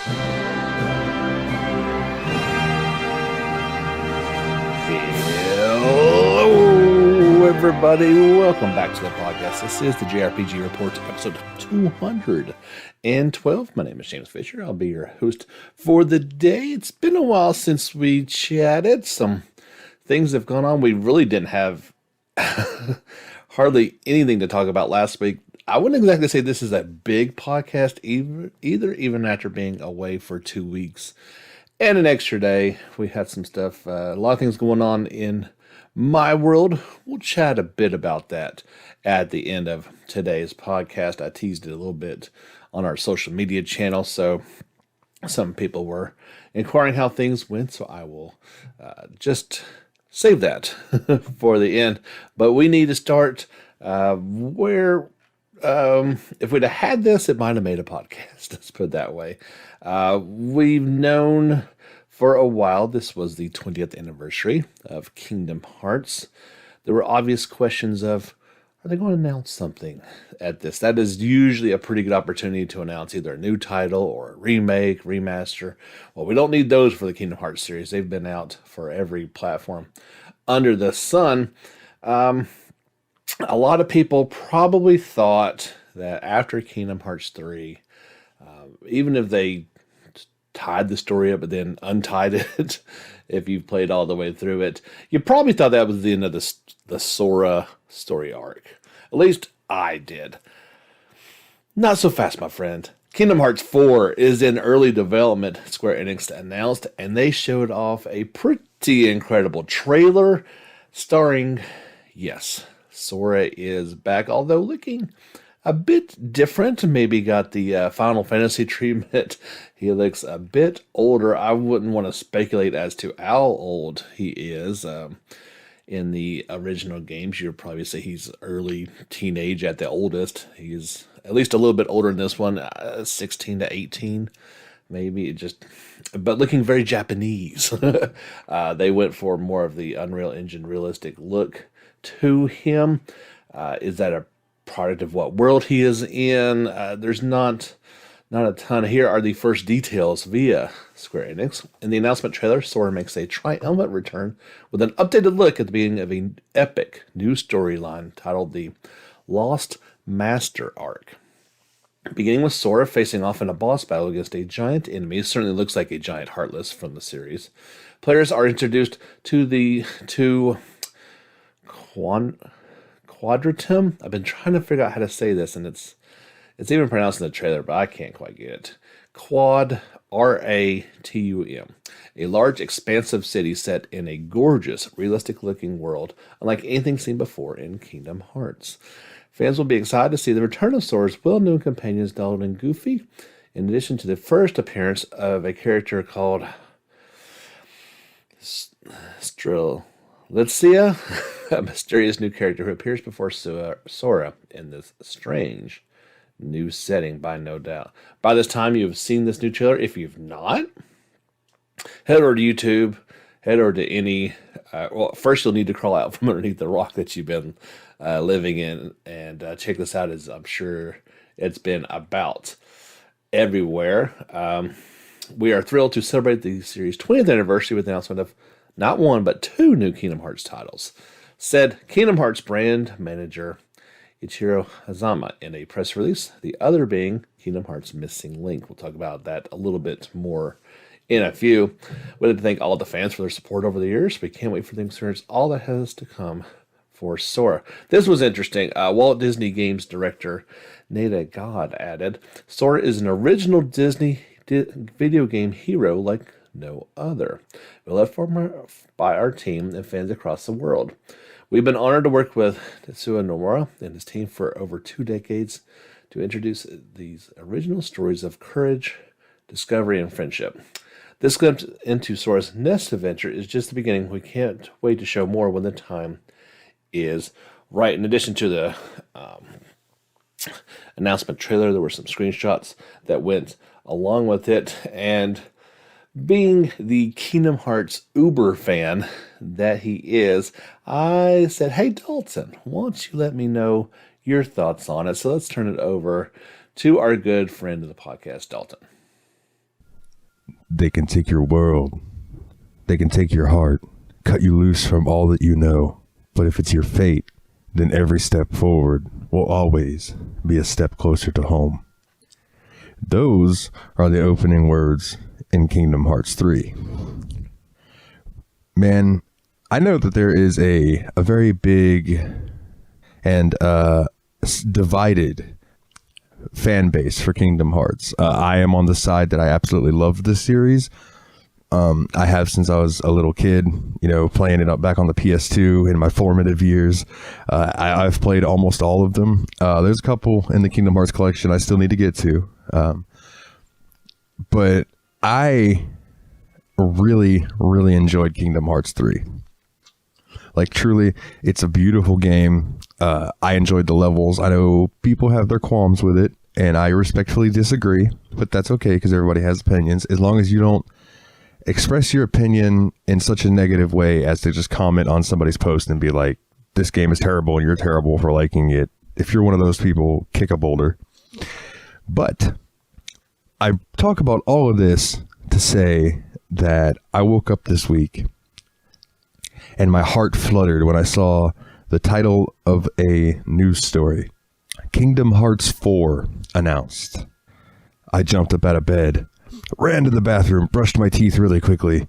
Hello, everybody. Welcome back to the podcast. This is the JRPG Report, episode 212. My name is James Fisher. I'll be your host for the day. It's been a while since we chatted. Some things have gone on. We really didn't have hardly anything to talk about last week. I wouldn't exactly say this is a big podcast either, even after being away for 2 weeks. And an extra day. We had some stuff, a lot of things going on in my world. We'll chat a bit about that at the end of today's podcast. I teased it a little bit on our social media channel, so some people were inquiring how things went, so I will just save that for the end. But we need to start where... if we'd have had this, it might have made a podcast. Let's put it that way. We've known for a while this was the 20th anniversary of Kingdom Hearts. There were obvious questions of, are they going to announce something at this? That is usually a pretty good opportunity to announce either a new title or a remake, remaster. Well, we don't need those for the Kingdom Hearts series. They've been out for every platform under the sun. A lot of people probably thought that after Kingdom Hearts 3, even if they tied the story up but then untied it, if you've played all the way through it, you probably thought that was the end of the Sora story arc. At least I did. Not so fast, my friend. Kingdom Hearts 4 is in early development, Square Enix announced, and they showed off a pretty incredible trailer starring, yes, Sora is back, although looking a bit different. Maybe got the Final Fantasy treatment. He looks a bit older. I wouldn't want to speculate as to how old he is. In the original games, you'd probably say he's early teenage at the oldest. He's at least a little bit older in this one, 16 to 18. Maybe but looking very Japanese. They went for more of the Unreal Engine realistic look to him. Is that a product of what world he is in? There's not a ton. Here are the first details via Square Enix. In the announcement trailer, Sora makes a triumphant return with an updated look at the beginning of an epic new storyline titled the Lost Master Arc. Beginning with Sora facing off in a boss battle against a giant enemy. Certainly looks like a giant Heartless from the series. Players are introduced to the two Quadratum. I've been trying to figure out how to say this, and it's even pronounced in the trailer, but I can't quite get it. Quad, R-A-T-U-M. A large, expansive city set in a gorgeous, realistic-looking world, unlike anything seen before in Kingdom Hearts. Fans will be excited to see the return of Sora's well-known companions Dalton and Goofy, in addition to the first appearance of a character called Strelitzia, a mysterious new character who appears before Sora in this strange new setting, by no doubt. By this time, you've seen this new trailer. If you've not, head over to YouTube, head over to any... well, first you'll need to crawl out from underneath the rock that you've been living in, and check this out, as I'm sure it's been about everywhere. We are thrilled to celebrate the series' 20th anniversary with the announcement of not one, but two new Kingdom Hearts titles, said Kingdom Hearts brand manager Ichiro Hazama in a press release, the other being Kingdom Hearts Missing Link. We'll talk about that a little bit more in a few. We'd like to thank all the fans for their support over the years. We can't wait for the experience, all that has to come for Sora. This was interesting. Walt Disney Games director Nada God added, Sora is an original Disney video game hero like no other. Beloved by our team and fans across the world. We've been honored to work with Tetsuya Nomura and his team for over 2 decades to introduce these original stories of courage, discovery, and friendship. This glimpse into Sora's next adventure is just the beginning. We can't wait to show more when the time is right. In addition to the announcement trailer, there were some screenshots that went along with it, and being the Kingdom Hearts Uber fan that he is, I said, hey, Dalton, why don't you let me know your thoughts on it? So let's turn it over to our good friend of the podcast, Dalton. They can take your world. They can take your heart, cut you loose from all that you know. But if it's your fate, then every step forward will always be a step closer to home. Those are the opening words in Kingdom Hearts 3. Man, I know that there is a very big and divided fan base for Kingdom Hearts. I am on the side that I absolutely love this series. I have since I was a little kid, playing it up back on the PS2 in my formative years. I've played almost all of them. There's a couple in the Kingdom Hearts collection I still need to get to. But I really, really enjoyed Kingdom Hearts 3. Like, truly, it's a beautiful game. I enjoyed the levels. I know people have their qualms with it, and I respectfully disagree, but that's okay because everybody has opinions. As long as you don't express your opinion in such a negative way as to just comment on somebody's post and be like, this game is terrible and you're terrible for liking it. If you're one of those people, kick a boulder. But I talk about all of this to say that I woke up this week and my heart fluttered when I saw the title of a news story. Kingdom Hearts 4 announced. I jumped up out of bed, ran to the bathroom, brushed my teeth really quickly,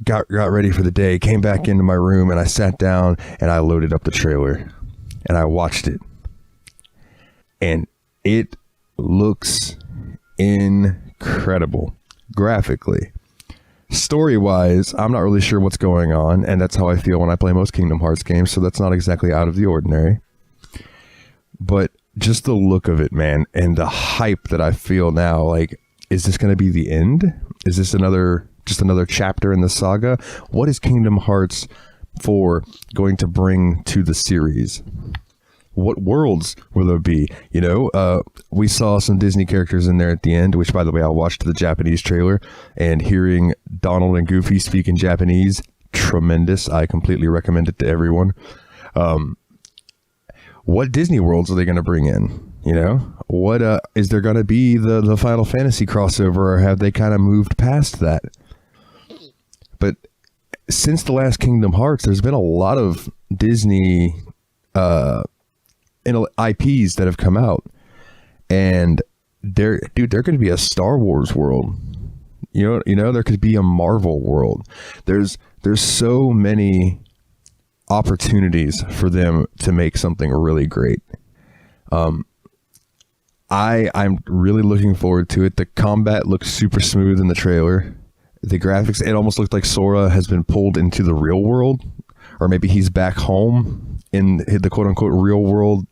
got ready for the day, came back into my room, and I sat down and I loaded up the trailer and I watched it. And it looks incredible graphically. Story-wise, I'm not really sure what's going on, and that's how I feel when I play most Kingdom Hearts games, so that's not exactly out of the ordinary. But just the look of it, man, and the hype that I feel now, like, is this going to be the end? Is this just another chapter in the saga? What is Kingdom Hearts 4 going to bring to the series? What worlds will there be? We saw some Disney characters in there at the end, which, by the way, I watched the Japanese trailer, and hearing Donald and Goofy speak in Japanese, tremendous. I completely recommend it to everyone. What Disney worlds are they going to bring in? What is there going to be the Final Fantasy crossover, or have they kind of moved past that? But since the last Kingdom Hearts, there's been a lot of Disney IPs that have come out, and there could be a Star Wars world. There could be a Marvel world. There's so many opportunities for them to make something really great. I'm really looking forward to it. The combat looks super smooth in the trailer. The graphics, it almost looked like Sora has been pulled into the real world, or maybe he's back home in the quote-unquote real world,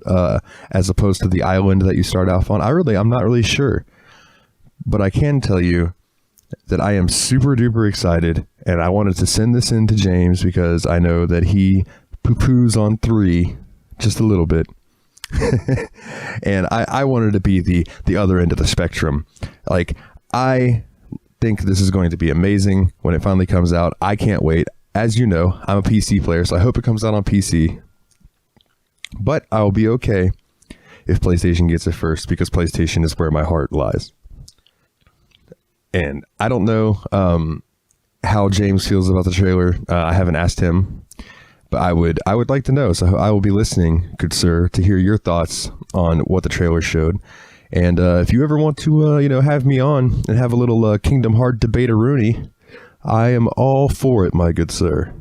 as opposed to the island that you start off on. I'm not really sure, but I can tell you that I am super duper excited, and I wanted to send this in to James because I know that he poo-poos on 3 just a little bit. And I wanted to be the other end of the spectrum. Like, I think this is going to be amazing when it finally comes out. I can't wait. As you know, I'm a PC player, so I hope it comes out on PC. But I'll be okay if PlayStation gets it first, because PlayStation is where my heart lies. And I don't know how James feels about the trailer. I haven't asked him, but I would like to know. So I will be listening, good sir, to hear your thoughts on what the trailer showed. And if you ever want to, have me on and have a little Kingdom Heart debate-a-rooney, I am all for it, my good sir.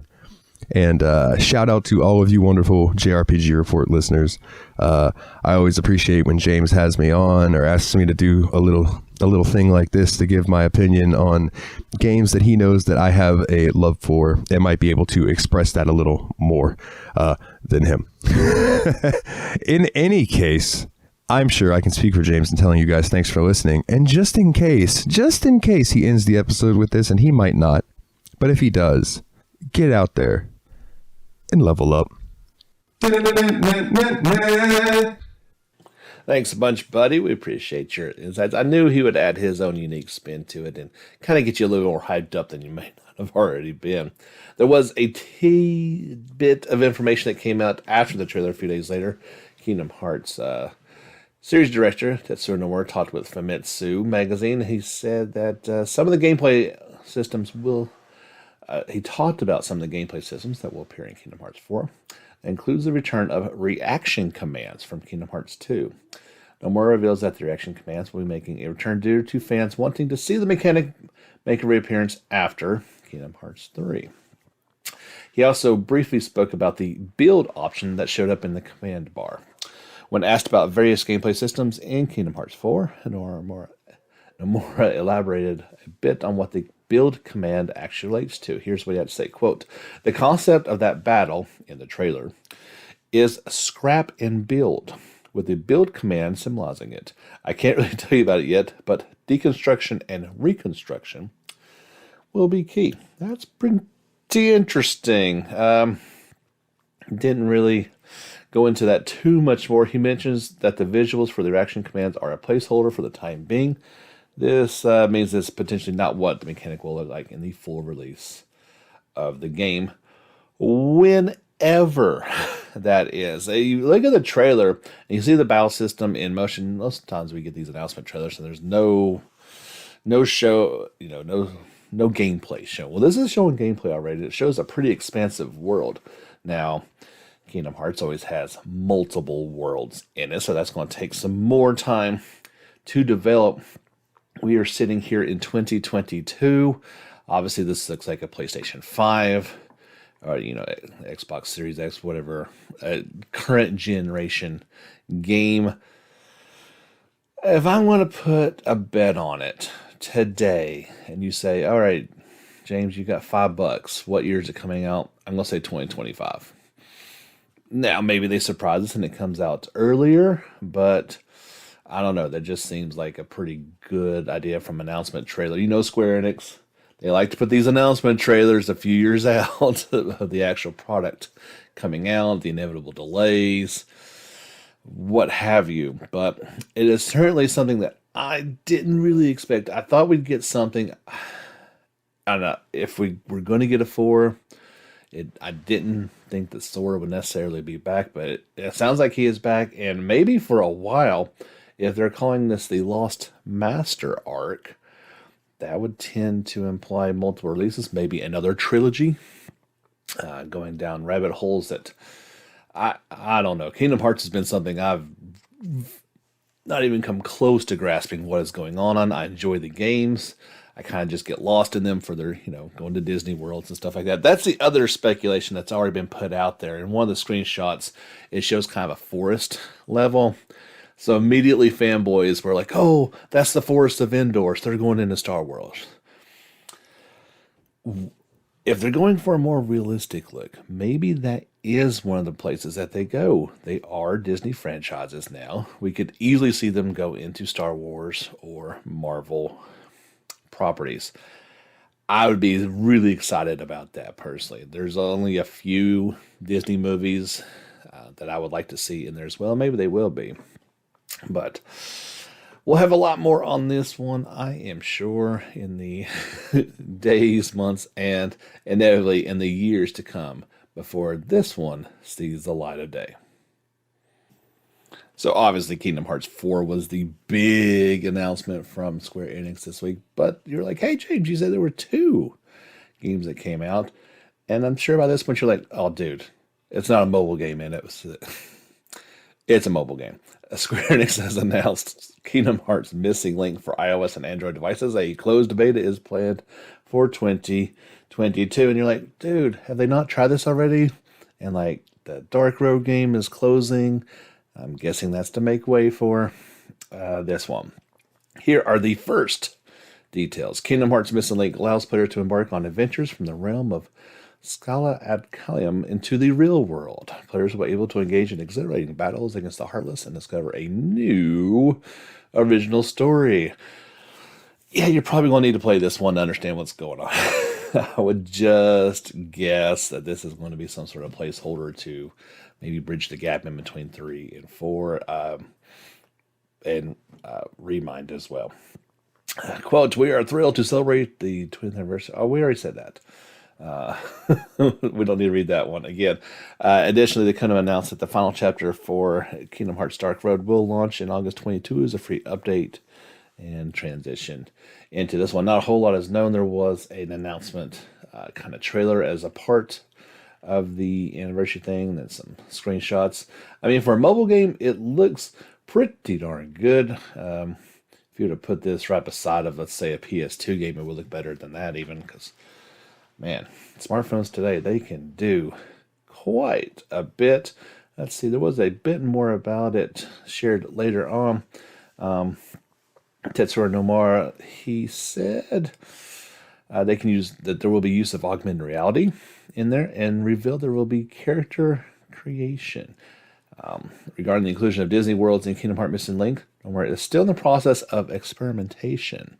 And shout out to all of you wonderful JRPG Report listeners. I always appreciate when James has me on or asks me to do a little thing like this to give my opinion on games that he knows that I have a love for and might be able to express that a little more than him. In any case, I'm sure I can speak for James in telling you guys thanks for listening. And just in case he ends the episode with this, and he might not, but if he does, get out there and level up. Thanks a bunch, buddy. We appreciate your insights. I knew he would add his own unique spin to it and kind of get you a little more hyped up than you may not have already been. There was a bit of information that came out after the trailer a few days later. Kingdom Hearts Series director Tetsuya Nomura talked with Famitsu magazine. He said that some of the gameplay systems will. He talked about some of the gameplay systems that will appear in Kingdom Hearts 4. It includes the return of reaction commands from Kingdom Hearts 2. Nomura reveals that the reaction commands will be making a return due to fans wanting to see the mechanic make a reappearance after Kingdom Hearts 3. He also briefly spoke about the build option that showed up in the command bar. When asked about various gameplay systems in Kingdom Hearts 4, Nomura elaborated a bit on what the build command actually relates to. Here's what he had to say, quote, "The concept of that battle in the trailer is scrap and build, with the build command symbolizing it. I can't really tell you about it yet, but deconstruction and reconstruction will be key." That's pretty interesting. Didn't really go into that too much more. He mentions that the visuals for the reaction commands are a placeholder for the time being. This means it's potentially not what the mechanic will look like in the full release of the game, whenever that is. You look at the trailer and you see the battle system in motion. Most of the times we get these announcement trailers and there's no show, no gameplay show. Well, this is showing gameplay already. It shows a pretty expansive world. Now, Kingdom Hearts always has multiple worlds in it, so that's going to take some more time to develop. We are sitting here in 2022. Obviously, this looks like a PlayStation 5 or, Xbox Series X, whatever, current generation game. If I want to put a bet on it today, and you say, all right, James, you got $5. What year is it coming out? I'm going to say 2025. Now, maybe they surprise us and it comes out earlier, but I don't know. That just seems like a pretty good idea from announcement trailer. Square Enix, they like to put these announcement trailers a few years out of the actual product coming out, the inevitable delays, what have you. But it is certainly something that I didn't really expect. I thought we'd get something. I don't know if we were going to get a 4. I didn't think that Sora would necessarily be back, but it sounds like he is back, and maybe for a while. If they're calling this the Lost Master arc, that would tend to imply multiple releases, maybe another trilogy, going down rabbit holes that I don't know. Kingdom Hearts has been something I've not even come close to grasping what is going on. I enjoy the games. I kind of just get lost in them for their, going to Disney worlds and stuff like that. That's the other speculation that's already been put out there. In one of the screenshots, it shows kind of a forest level. So immediately fanboys were like, oh, that's the Forest of Endor. So they're going into Star Wars. If they're going for a more realistic look, maybe that is one of the places that they go. They are Disney franchises now. We could easily see them go into Star Wars or Marvel properties. I would be really excited about that personally. There's only a few Disney movies that I would like to see in there as well. Maybe they will be. But we'll have a lot more on this one, I am sure, in the days, months, and inevitably in the years to come before this one sees the light of day. So obviously Kingdom Hearts 4 was the big announcement from Square Enix this week. But you're like, hey, James, you said there were 2 games that came out. And I'm sure by this point you're like, oh, dude, it's not a mobile game, man. It's a mobile game. Square Enix has announced Kingdom Hearts Missing Link for iOS and Android devices. A closed beta is planned for 2022. And you're like, dude, have they not tried this already? And the Dark Road game is closing. I'm guessing that's to make way for this one. Here are the first details. Kingdom Hearts Missing Link allows players to embark on adventures from the realm of Scala ad Caelum into the real world. Players will be able to engage in exhilarating battles against the Heartless and discover a new original story. Yeah, you're probably going to need to play this one to understand what's going on. I would just guess that this is going to be some sort of placeholder to maybe bridge the gap in between 3 and 4, and Remind as well. Quote, we are thrilled to celebrate the 20th anniversary. Oh, we already said that. We don't need to read that one again. Additionally, they kind of announced that the final chapter for Kingdom Hearts Dark Road will launch in August 22 as a free update and transition into this one. Not a whole lot is known. There was an announcement kind of trailer as a part of the anniversary thing, then some screenshots. I mean, for a mobile game, it looks pretty darn good. If you were to put this right beside of, let's say, a PS2 game, it would look better than that even, because, man, smartphones today, they can do quite a bit. Let's see, there was a bit more about it shared later on. Tetsuya Nomura, he said they can use that there will be use of augmented reality in there, and revealed there will be character creation. Regarding the inclusion of Disney worlds in Kingdom Hearts Missing Link, Nomura is still in the process of experimentation.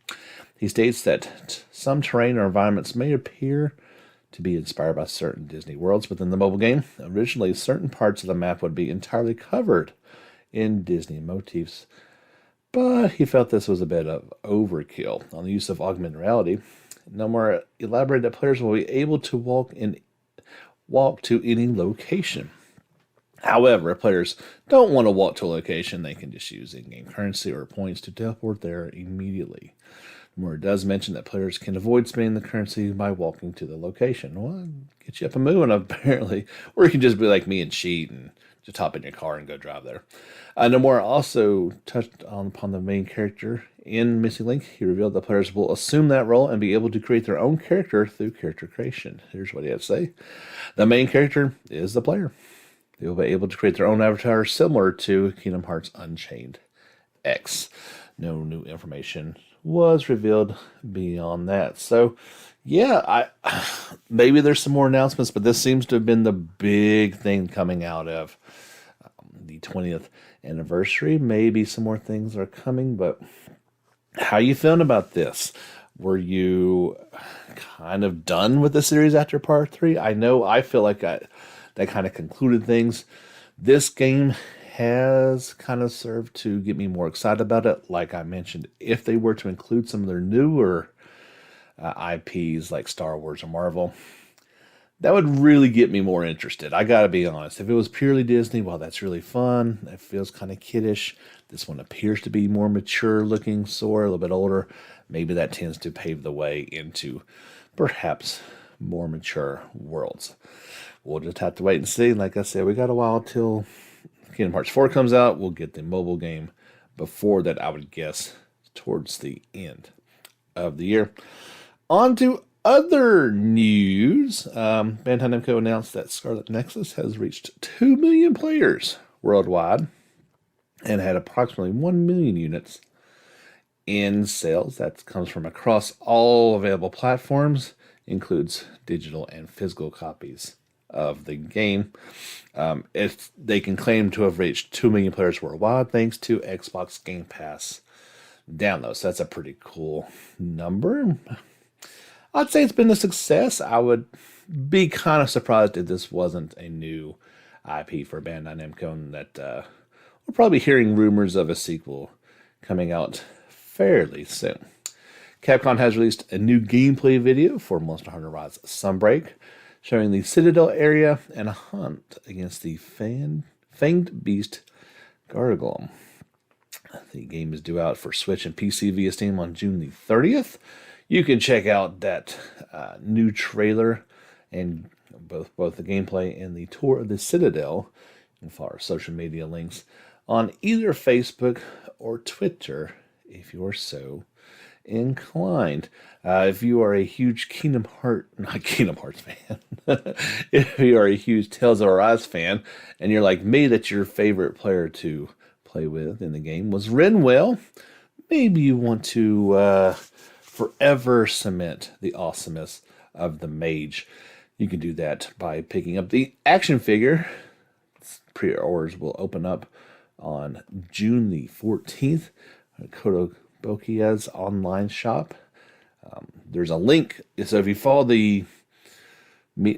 He states that some terrain or environments may appear to be inspired by certain Disney worlds within the mobile game. Originally, certain parts of the map would be entirely covered in Disney motifs, but he felt this was a bit of overkill on the use of augmented reality. Nomura elaborated that players will be able to walk to any location. However, if players don't want to walk to a location, they can just use in-game currency or points to teleport there immediately. Nomura does mention that players can avoid spending the currency by walking to the location. Well, get you up and moving, apparently. Or you can just be like me and cheat and just hop in your car and go drive there. Nomura also touched upon the main character in Missing Link. He revealed that players will assume that role and be able to create their own character through character creation. Here's what he had to say. The main character is the player. They will be able to create their own avatar similar to Kingdom Hearts Unchained X. No new information was revealed beyond that. So, yeah, maybe there's some more announcements, but this seems to have been the big thing coming out of the 20th anniversary. Maybe some more things are coming, but how you feeling about this? Were you kind of done with the series after part 3? I know I feel like that kind of concluded things. This game has kind of served to get me more excited about it. Like I mentioned, if they were to include some of their newer IPs like Star Wars or Marvel, that would really get me more interested. I gotta be honest. If it was purely Disney, well, that's really fun. It feels kind of kiddish. This one appears to be more mature looking Sora, a little bit older. Maybe that tends to pave the way into perhaps more mature worlds. We'll just have to wait and see. Like I said, we got a while till Kingdom Hearts 4 comes out. We'll get the mobile game before that, I would guess, towards the end of the year. On to other news. Bandai Namco announced that Scarlet Nexus has reached 2 million players worldwide and had approximately 1 million units in sales. That comes from across all available platforms, includes digital and physical copies of the game. They can claim to have reached 2 million players worldwide thanks to Xbox Game Pass downloads. So that's a pretty cool number. I'd say it's been a success. I would be kind of surprised if this wasn't a new IP for Bandai Namco, and that we're probably hearing rumors of a sequel coming out fairly soon. Capcom has released a new gameplay video for Monster Hunter Rise Sunbreak, showing the Citadel area and a hunt against the fanged beast Gargulm. The game is due out for Switch and PC via Steam on June the 30th. You can check out that new trailer and both the gameplay and the tour of the Citadel, and follow our social media links on either Facebook or Twitter if you're so inclined. If you are a huge not Kingdom Hearts fan, if you are a huge Tales of Arise fan, and you're like me, that your favorite player to play with in the game was Renwell, maybe you want to forever cement the awesomeness of the mage. You can do that by picking up the action figure. Pre-orders will open up on June the 14th at Kotobukiya's online shop. There's a link. So if you follow the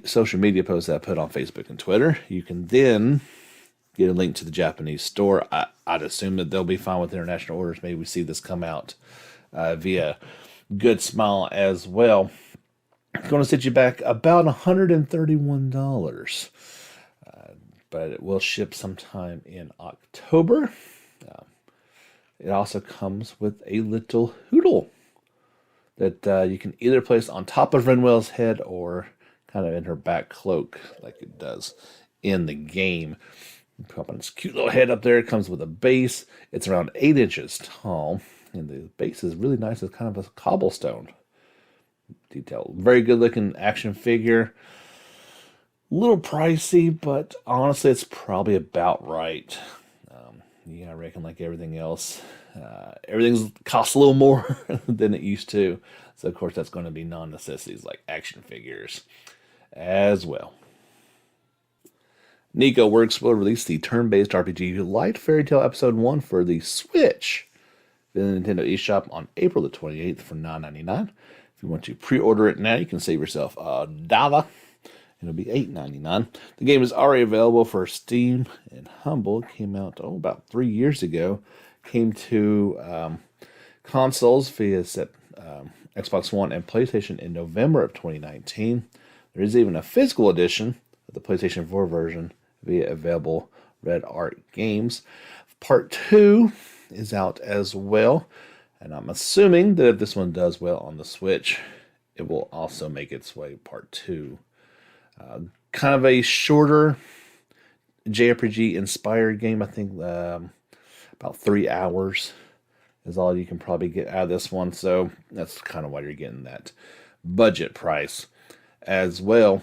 social media posts that I put on Facebook and Twitter, you can then get a link to the Japanese store. I'd assume that they'll be fine with international orders. Maybe we see this come out via Good Smile as well. It's going to set you back about $131, but it will ship sometime in October. It also comes with a little hoodle that you can either place on top of Renwell's head or kind of in her back cloak like it does in the game. You put on this cute little head up there. It comes with a base. It's around 8 inches tall, and the base is really nice. It's kind of a cobblestone detail. Very good looking action figure. A little pricey, but honestly, it's probably about right. I reckon like everything else, everything's costs a little more than it used to. So of course, that's going to be non-necessities like action figures as well. Nico Works will release the turn-based RPG Light Fairy Tale Episode 1 for the Switch in the Nintendo eShop on April the 28th for $9.99. If you want to pre-order it now, you can save yourself $1. It'll be $8.99. The game is already available for Steam and Humble. It came out about 3 years ago. Came to consoles via Xbox One and PlayStation in November of 2019. There is even a physical edition of the PlayStation 4 version via available Red Art Games. Part 2 is out as well, and I'm assuming that if this one does well on the Switch, it will also make its way Part 2. Kind of a shorter JRPG inspired game. I think about 3 hours is all you can probably get out of this one. So that's kind of why you're getting that budget price as well.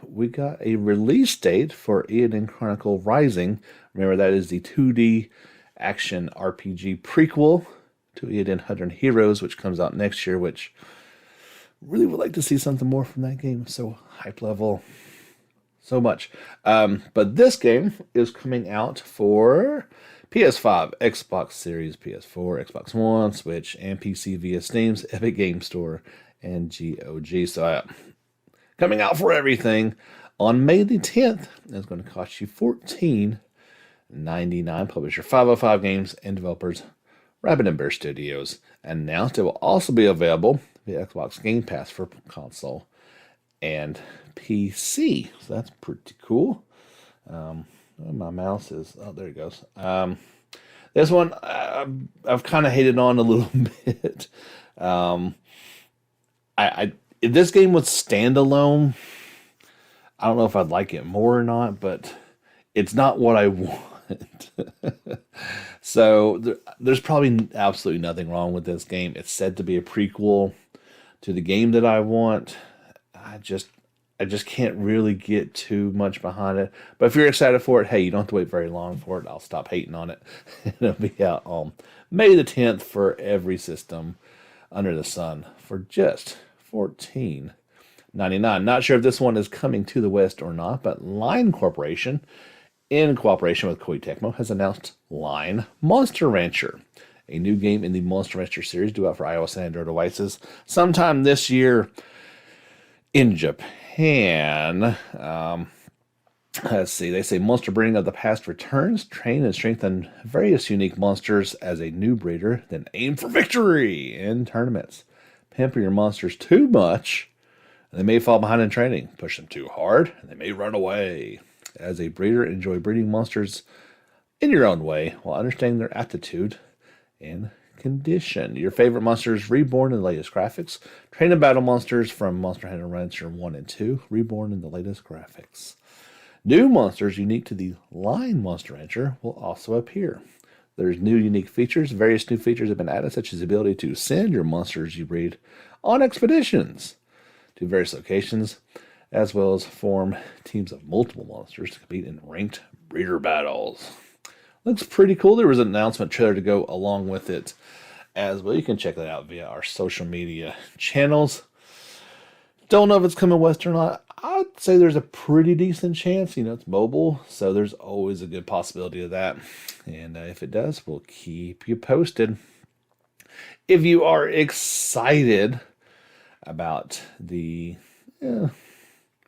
We got a release date for Eiyuden Chronicle Rising. Remember, that is the 2D action RPG prequel to Eiyuden 100 Heroes, which comes out next year, which really would like to see something more from that game. So hype level, so much. But this game is coming out for PS5, Xbox Series, PS4, Xbox One, Switch, and PC via Steam's Epic Game Store and GOG. So coming out for everything on May the 10th. It's going to cost you $14.99. Publisher 505 Games and developers Rabbit and Bear Studios announced it will also be available via Xbox Game Pass for console and PC. So that's pretty cool. My mouse is, oh, there it goes. This one I've kind of hated on a little bit. If this game was standalone, I don't know if I'd like it more or not, but it's not what I want. So there's probably absolutely nothing wrong with this game. It's said to be a prequel to the game that I want. I just can't really get too much behind it. But if you're excited for it, hey, you don't have to wait very long for it. I'll stop hating on it. It'll be out on May the 10th for every system under the sun for just $14.99. Not sure if this one is coming to the West or not, but Line Corporation, in cooperation with Koei Tecmo, has announced Line Monster Rancher, a new game in the Monster Rancher series due out for iOS and Android devices sometime this year in Japan. Let's see. They say Monster Breeding of the Past returns. Train and strengthen various unique monsters as a new breeder, then aim for victory in tournaments. Pamper your monsters too much, and they may fall behind in training. Push them too hard, and they may run away. As a breeder, enjoy breeding monsters in your own way while understanding their aptitude and condition. Your favorite monsters reborn in the latest graphics. Train and battle monsters from Monster Hunter Rancher 1 and 2, reborn in the latest graphics. New monsters unique to the Line Monster Rancher will also appear. There's new unique features. Various new features have been added, such as the ability to send your monsters you breed on expeditions to various locations, as well as form teams of multiple monsters to compete in ranked breeder battles. Looks pretty cool. There was an announcement trailer to go along with it as well. You can check that out via our social media channels. Don't know if it's coming west or not. I'd say there's a pretty decent chance. It's mobile, so there's always a good possibility of that. And if it does, we'll keep you posted. If you are excited about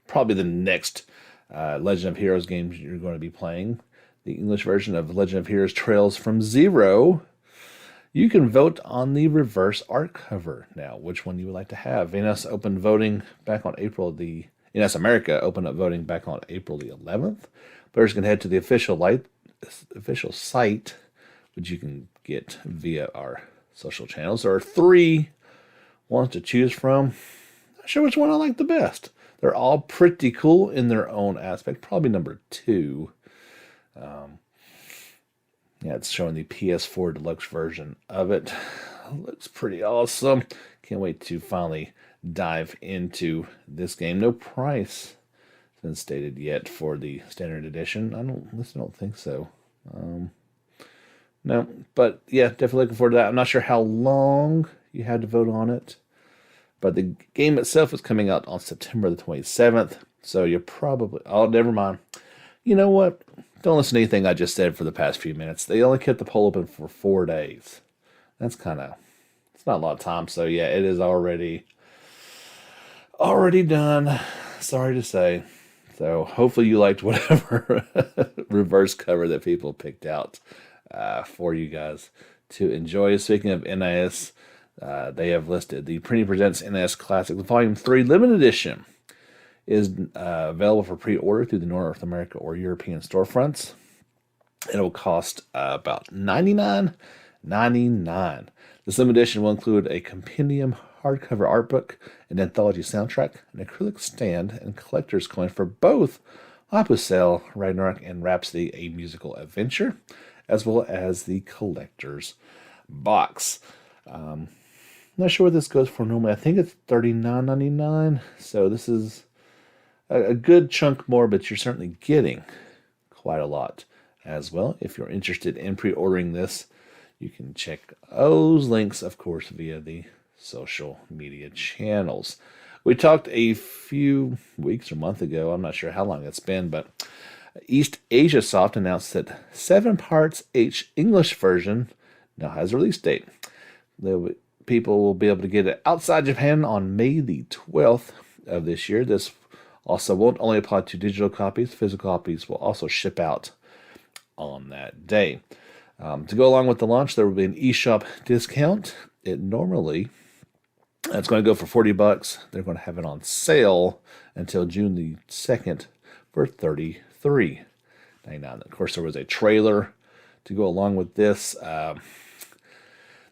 probably the next Legend of Heroes games you're going to be playing, the English version of Legend of Heroes Trails from Zero, You can vote on the reverse art cover now, which one you would like to have. NS opened voting back on NS America opened up voting back on April the 11th. Players can head to the official site, which you can get via our social channels. There are 3 ones to choose from. Not sure which one I like the best. They're all pretty cool in their own aspect. Probably number 2. Yeah, it's showing the PS4 deluxe version of it. Looks pretty awesome. Can't wait to finally dive into this game. No price has been stated yet for the standard edition. I don't think so. No, but yeah, definitely looking forward to that. I'm not sure how long you had to vote on it, but the game itself is coming out on September the 27th. So you're probably, oh, never mind. You know what? Don't listen to anything I just said for the past few minutes. They only kept the poll open for 4 days. That's it's not a lot of time. So yeah, it is already done. Sorry to say. So hopefully you liked whatever reverse cover that people picked out for you guys to enjoy. Speaking of NIS, they have listed the Printing Presents NIS Classic Volume 3 Limited Edition is available for pre-order through the North America or European storefronts. It will cost about $99.99. This limited edition will include a compendium hardcover art book, an anthology soundtrack, an acrylic stand, and collector's coin for both Opus Cell, Ragnarok, and Rhapsody, a musical adventure, as well as the collector's box. Not sure what this goes for normally. I think it's $39.99. So this is a good chunk more, but you're certainly getting quite a lot as well. If you're interested in pre-ordering this, you can check those links, of course, via the social media channels. We talked a few weeks or month ago, I'm not sure how long it's been, but East Asia Soft announced that 7 Parts H English version now has a release date. People will be able to get it outside Japan on May the 12th of this year. This also won't only apply to digital copies. Physical copies will also ship out on that day. To go along with the launch, there will be an eShop discount. It's going to go for $40. They're going to have it on sale until June the 2nd for $33.99. Of course, there was a trailer to go along with this.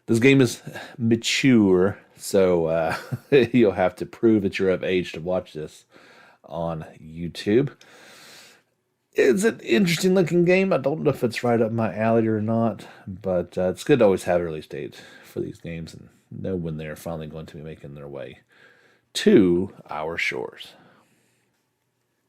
This game is mature, so you'll have to prove that you're of age to watch this on YouTube. It's an interesting looking game. I don't know if it's right up my alley or not, but it's good to always have a release date for these games and know when they're finally going to be making their way to our shores.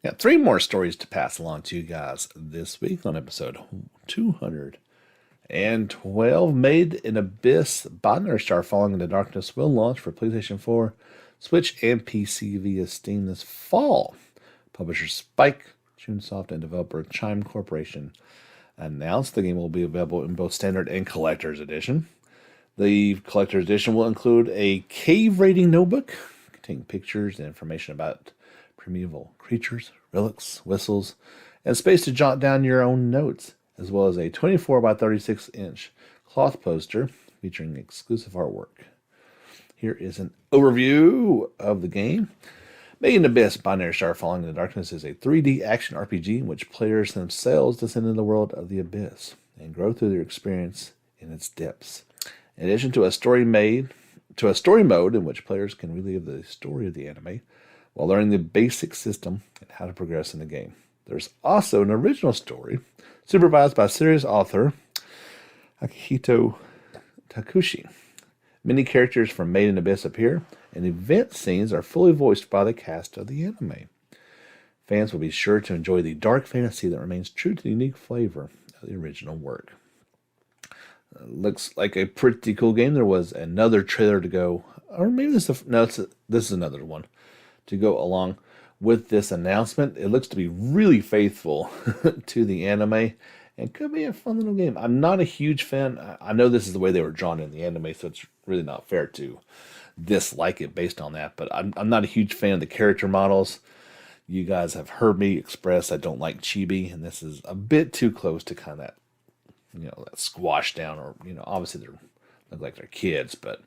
Yeah, 3 more stories to pass along to you guys this week on episode 212. Made in Abyss, Binary Star Falling into Darkness will launch for PlayStation 4, Switch, and PC via Steam this fall. Publisher Spike, Chunsoft, and developer Chime Corporation announced the game will be available in both Standard and Collector's Edition. The Collector's Edition will include a cave raiding notebook containing pictures and information about primeval creatures, relics, whistles, and space to jot down your own notes, as well as a 24 by 36 inch cloth poster featuring exclusive artwork. Here is an overview of the game. Made in Abyss, Binary Star Falling into Darkness is a 3D action RPG in which players themselves descend into the world of the Abyss and grow through their experience in its depths. In addition to a story mode in which players can relive the story of the anime while learning the basic system and how to progress in the game. There's also an original story supervised by series author Akihito Takushi. Many characters from Made in Abyss appear, and event scenes are fully voiced by the cast of the anime. Fans will be sure to enjoy the dark fantasy that remains true to the unique flavor of the original work. Looks like a pretty cool game. There was another trailer to go, or maybe this is another one to go along with this announcement. It looks to be really faithful to the anime and could be a fun little game. I'm not a huge fan. I know this is the way they were drawn in the anime, so it's really not fair to dislike it based on that, but I'm not a huge fan of the character models. You guys have heard me express I don't like chibi, and this is a bit too close to kind of that, that squash down, or, obviously they're look like they're kids, but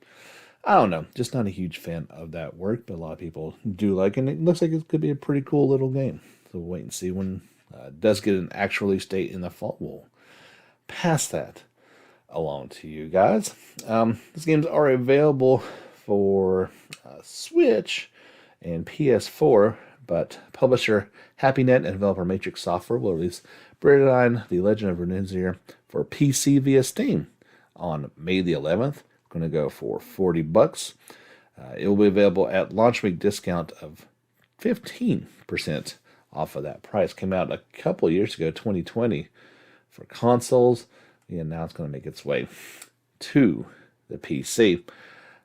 I don't know. Just not a huge fan of that work, but a lot of people do like it. And it looks like it could be a pretty cool little game. So we'll wait and see when it does get an actual release date in the fall. We'll pass that along to you guys. These games are available for Switch and PS4, but publisher HappyNet and developer Matrix Software will release Brightline, The Legend of Renunzier for PC via Steam on May the 11th. Going to go for $40. It will be available at launch week discount of 15% off of that price. Came out a couple years ago, 2020, for consoles. And now it's going to make its way to the PC.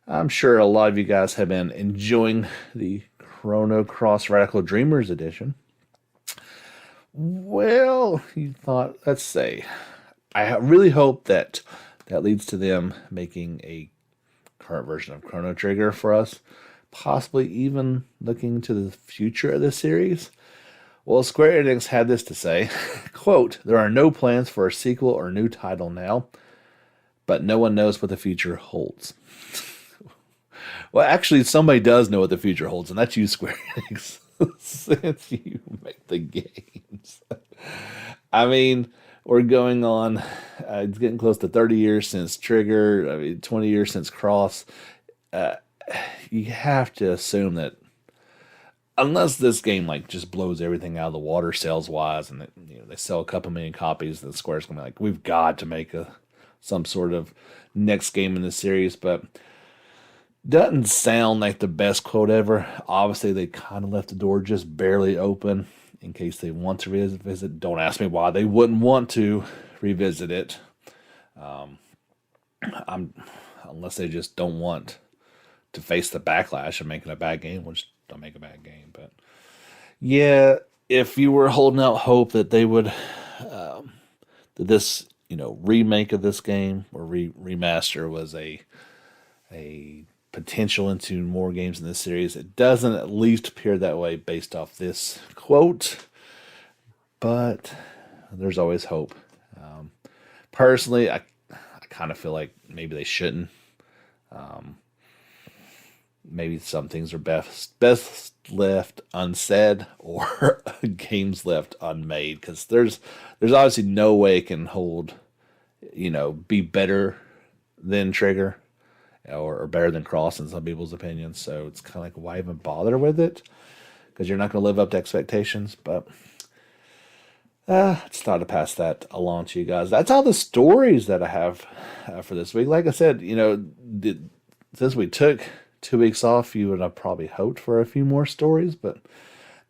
I'm sure a lot of you guys have been enjoying the Chrono Cross Radical Dreamers edition. Well, you thought, let's say, I really hope that leads to them making a current version of Chrono Trigger for us, possibly even looking to the future of the series. Well, Square Enix had this to say, quote, "There are no plans for a sequel or new title now, but no one knows what the future holds." Well, actually, somebody does know what the future holds, and that's you, Square Enix, since you make the games. I mean, we're going on, it's getting close to 30 years since Trigger, 20 years since Cross. You have to assume that unless this game just blows everything out of the water sales wise, and they sell a couple million copies, then Square's gonna be like, we've got to make some sort of next game in the series. But doesn't sound like the best quote ever. Obviously, they kind of left the door just barely open in case they want to revisit. Don't ask me why they wouldn't want to revisit it. Unless they just don't want to face the backlash of making a bad game, which don't make a bad game. But yeah, if you were holding out hope that they would, that this remake of this game or remaster was a potential into more games in this series, it doesn't at least appear that way based off this quote. But there's always hope. Personally, I kind of feel like maybe they shouldn't. Maybe some things are best left unsaid, or games left unmade, because there's obviously no way it can hold, be better than Trigger or better than Cross in some people's opinions. So it's kind of like, why even bother with it? Because you're not going to live up to expectations. But it's thought to pass that along to you guys. That's all the stories that I have for this week. Like I said, since we took 2 weeks off, you would have probably hoped for a few more stories, but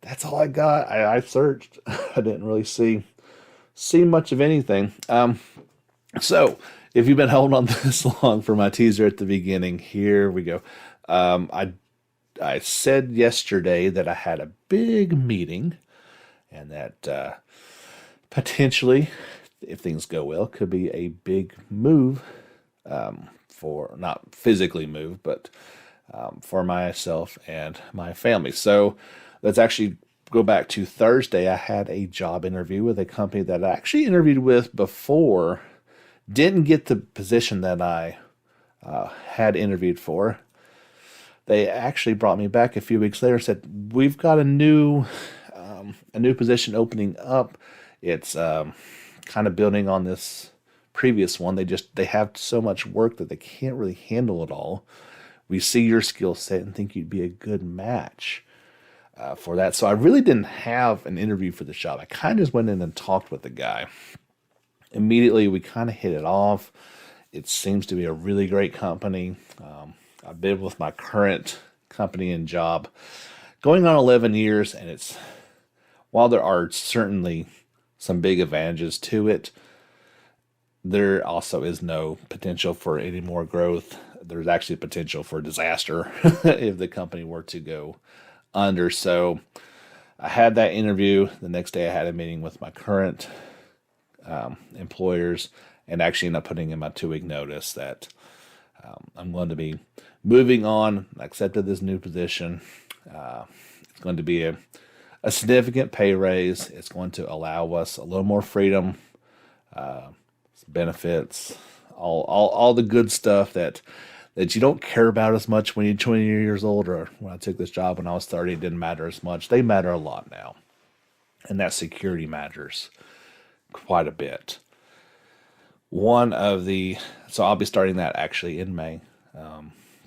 that's all I got. I searched. I didn't really see much of anything. So if you've been holding on this long for my teaser at the beginning, here we go. I said yesterday that I had a big meeting, and that potentially, if things go well, could be a big move for, not physically move, but for myself and my family. So let's actually go back to Thursday. I had a job interview with a company that I actually interviewed with before. Didn't get the position that I had interviewed for. They actually brought me back a few weeks later and said, "We've got a new position opening up. It's kind of building on this previous one. They have so much work that they can't really handle it all. We see your skill set and think you'd be a good match for that." So I really didn't have an interview for the job. I kind of just went in and talked with the guy. Immediately, we kind of hit it off. It seems to be a really great company. I've been with my current company and job going on 11 years, and while there are certainly some big advantages to it, there also is no potential for any more growth. There's actually potential for disaster if the company were to go under. So I had that interview. The next day I had a meeting with my current employers, and actually ended up putting in my 2-week notice that I'm going to be moving on. I accepted this new position. It's going to be a significant pay raise. It's going to allow us a little more freedom, benefits, all the good stuff that you don't care about as much when you're 20 years old, or when I took this job when I was 30, it didn't matter as much. They matter a lot now. And that security matters quite a bit. So I'll be starting that actually in May,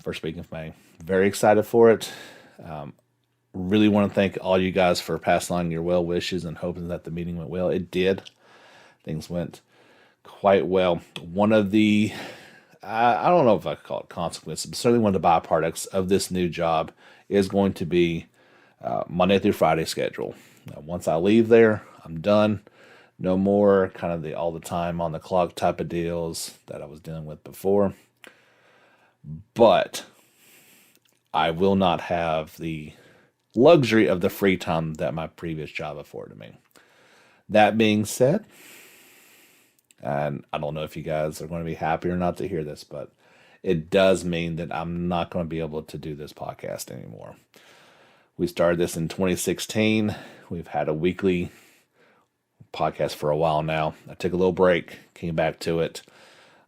first week of May. Very excited for it. Really want to thank all you guys for passing on your well wishes and hoping that the meeting went well. It did. Things went quite well. One of the, I don't know if I could call it consequences, but certainly one of the byproducts of this new job is going to be Monday through Friday schedule. Now, once I leave there, I'm done. No more kind of the all the time on the clock type of deals that I was dealing with before. But I will not have the luxury of the free time that my previous job afforded me. That being said, and I don't know if you guys are going to be happy or not to hear this, but it does mean that I'm not going to be able to do this podcast anymore. We started this in 2016. We've had a weekly podcast for a while now. I took a little break, came back to it.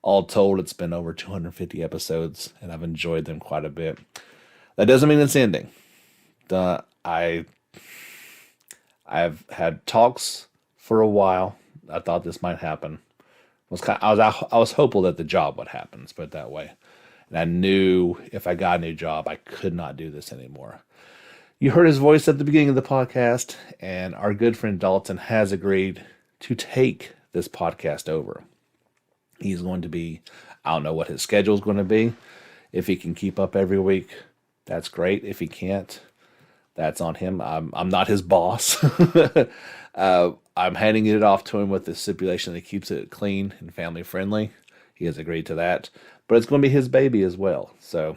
All told, it's been over 250 episodes, and I've enjoyed them quite a bit. That doesn't mean it's ending. I've had talks for a while. I thought this might happen. I was hopeful that the job would happen, let's put it that way. And I knew if I got a new job, I could not do this anymore. You heard his voice at the beginning of the podcast, and our good friend Dalton has agreed to take this podcast over. He's going to be, I don't know what his schedule is going to be. If he can keep up every week, that's great. If he can't, that's on him. I'm not his boss. I'm handing it off to him with the stipulation that he keeps it clean and family friendly. He has agreed to that. But it's going to be his baby as well. So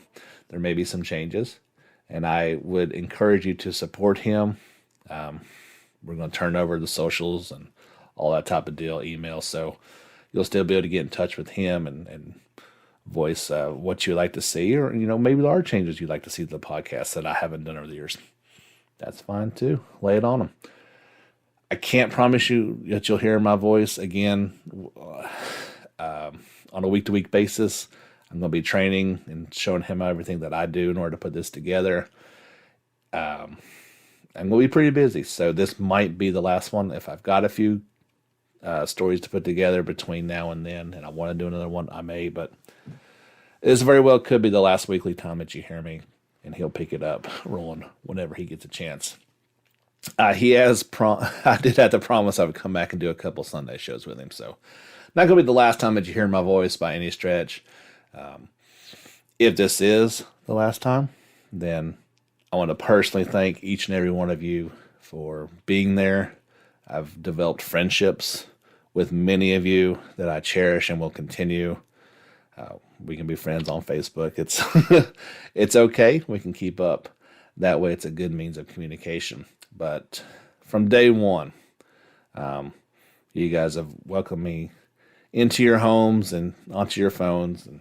there may be some changes. And I would encourage you to support him. We're going to turn over the socials and all that type of deal, email. So you'll still be able to get in touch with him and voice what you'd like to see. Or, maybe there are changes you'd like to see to the podcast that I haven't done over the years. That's fine too. Lay it on them. I can't promise you that you'll hear my voice again on a week-to-week basis. I'm going to be training and showing him everything that I do in order to put this together. I'm going to be pretty busy, so this might be the last one. If I've got a few stories to put together between now and then, and I want to do another one, I may, but this very well could be the last weekly time that you hear me, and he'll pick it up rolling whenever he gets a chance. I did have to promise I would come back and do a couple Sunday shows with him, so not going to be the last time that you hear my voice by any stretch. If this is the last time, then I want to personally thank each and every one of you for being there. I've developed friendships with many of you that I cherish and will continue. We can be friends on Facebook. It's okay. We can keep up. That way it's a good means of communication. But from day one, you guys have welcomed me into your homes and onto your phones and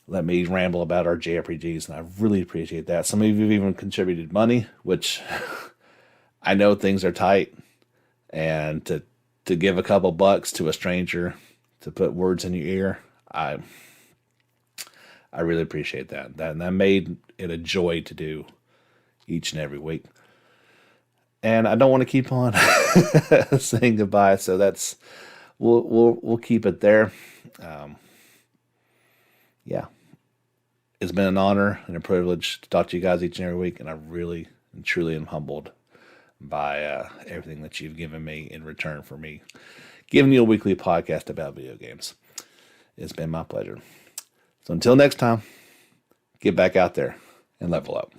let me ramble about our JRPGs, and I really appreciate that. Some of you have even contributed money, which I know things are tight, and to give a couple bucks to a stranger to put words in your ear, I really appreciate that. And that made it a joy to do each and every week. And I don't want to keep on saying goodbye, so we'll keep it there. Yeah. It's been an honor and a privilege to talk to you guys each and every week, and I really and truly am humbled by everything that you've given me in return for me giving you a weekly podcast about video games. It's been my pleasure. So until next time, get back out there and level up.